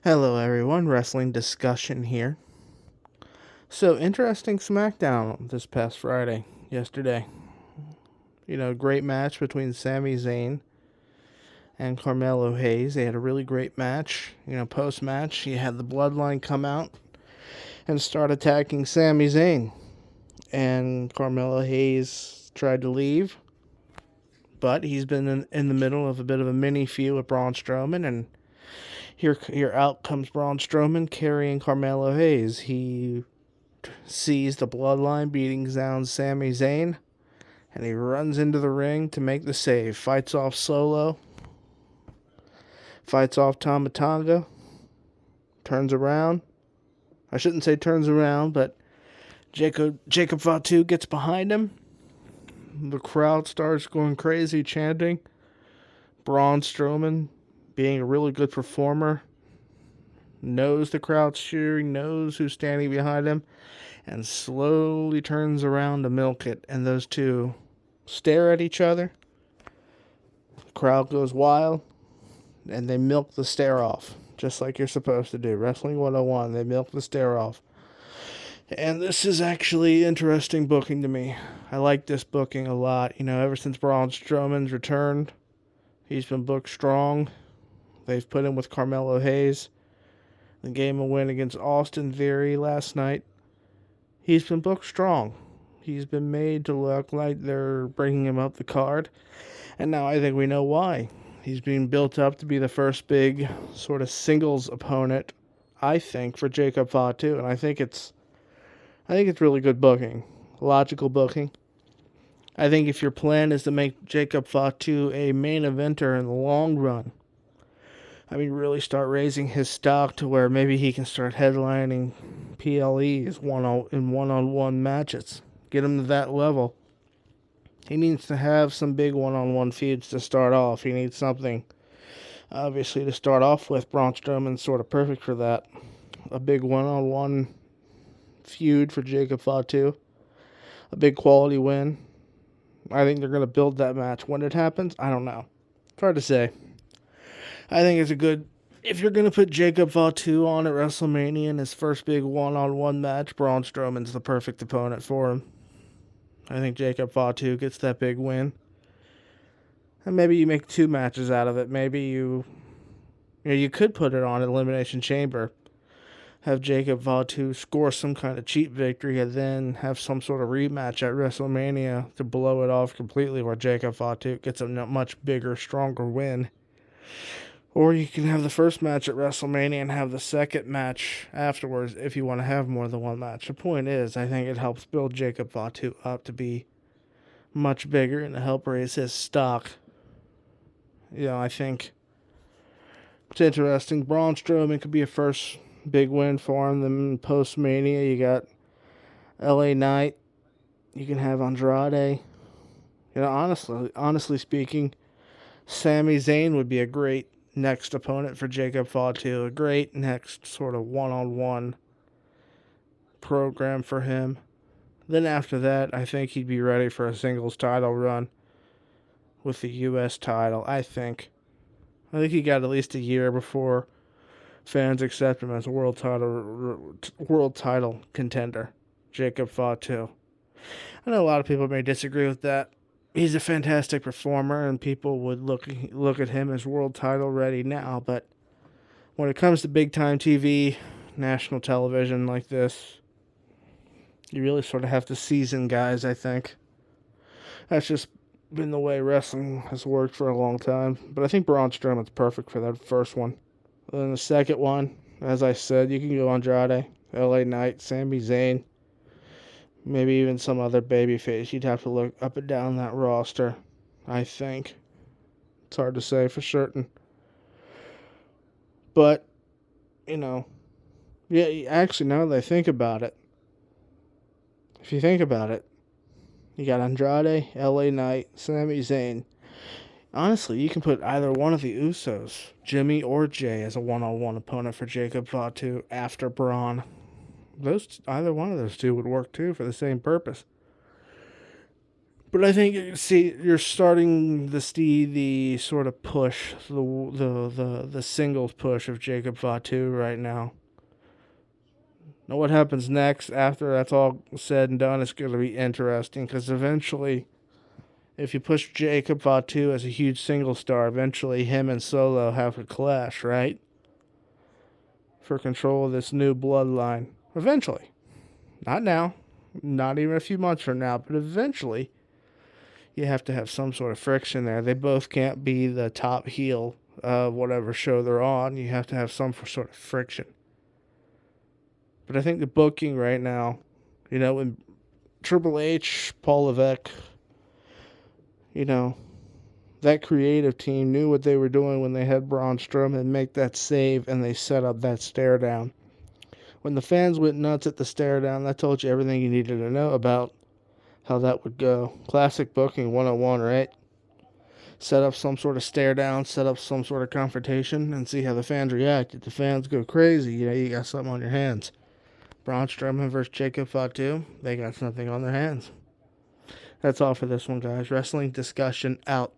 Hello, everyone. Wrestling discussion here. So, interesting Smackdown this past Friday, yesterday. Great match between Sami Zayn and Carmelo Hayes. They had a really great match. Post match, you had the Bloodline come out and start attacking Sami Zayn. And Carmelo Hayes tried to leave, but he's been in the middle of a bit of a mini feud with Braun Strowman, and here out comes Braun Strowman carrying Carmelo Hayes. He sees the Bloodline beating down Sami Zayn, and he runs into the ring to make the save. Fights off Solo, fights off Tama Tonga, turns around. I shouldn't say turns around, but Jacob Fatu gets behind him. The crowd starts going crazy, chanting. Braun Strowman, being a really good performer, knows the crowd's cheering, knows who's standing behind him, and slowly turns around to milk it. And those two stare at each other. The crowd goes wild, and they milk the stare off, just like you're supposed to do. Wrestling 101, they milk the stare off. And this is actually interesting booking to me. I like this booking a lot. Ever since Braun Strowman's returned, he's been booked strong. They've put him with Carmelo Hayes. They gave him a win against Austin Theory last night. He's been booked strong. He's been made to look like they're bringing him up the card. And now I think we know why. He's being built up to be the first big sort of singles opponent, I think, for Jacob Fatu. And I think it's really good booking. Logical booking. I think if your plan is to make Jacob Fatu a main eventer in the long run, really start raising his stock to where maybe he can start headlining PLEs in one-on-one matches. Get him to that level. He needs to have some big one-on-one feuds to start off. He needs something, obviously, to start off with. Braun Strowman's sort of perfect for that. A big one-on-one feud for Jacob Fatu. A big quality win. I think they're going to build that match. When it happens, I don't know. It's hard to say. I think it's a good... If you're going to put Jacob Fatu on at WrestleMania in his first big one-on-one match, Braun Strowman's the perfect opponent for him. I think Jacob Fatu gets that big win. And maybe you make two matches out of it. Maybe you could put it on Elimination Chamber. Have Jacob Fatu score some kind of cheap victory and then have some sort of rematch at WrestleMania to blow it off completely where Jacob Fatu gets a much bigger, stronger win. Or you can have the first match at WrestleMania and have the second match afterwards if you want to have more than one match. The point is, I think it helps build Jacob Fatu up to be much bigger and to help raise his stock. I think it's interesting. Braun Strowman could be a first big win for him. Then post-Mania, you got LA Knight. You can have Andrade. Honestly speaking, Sami Zayn would be a great next opponent for Jacob Fatu. A great next sort of one-on-one program for him. Then after that, I think he'd be ready for a singles title run with the U.S. title, I think. I think he got at least a year before fans accept him as a world title contender. Jacob Fatu. I know a lot of people may disagree with that. He's a fantastic performer, and people would look at him as world title ready now. But when it comes to big time TV, national television like this, you really sort of have to season guys. I think that's just been the way wrestling has worked for a long time. But I think Braun Strowman's perfect for that first one. And then the second one, as I said, you can go Andrade, LA Knight, Sami Zayn. Maybe even some other babyface. You'd have to look up and down that roster, I think. It's hard to say for certain. But, yeah, actually, now that I think about it, if you think about it, you got Andrade, LA Knight, Sami Zayn. Honestly, you can put either one of the Usos, Jimmy or Jay, as a one-on-one opponent for Jacob Fatu after Braun. Either one of those two would work too for the same purpose. But I think, see, you're starting to see the sort of push, the singles push of Jacob Fatu right now. Now, what happens next after that's all said and done is going to be interesting because eventually, if you push Jacob Fatu as a huge single star, eventually him and Solo have a clash, right? For control of this new bloodline. Eventually. Not now. Not even a few months from now, but eventually you have to have some sort of friction there. They both can't be the top heel of whatever show they're on. You have to have some sort of friction. But I think the booking right now, when Triple H, Paul Levesque, that creative team knew what they were doing when they had Braun Strowman make that save and they set up that stare down. When the fans went nuts at the stare down, that told you everything you needed to know about how that would go. Classic booking 101, right? Set up some sort of stare down, set up some sort of confrontation, and see how the fans react. If the fans go crazy, you got something on your hands. Braun Strowman versus Jacob Fatu, they got something on their hands. That's all for this one, guys. Wrestling discussion out.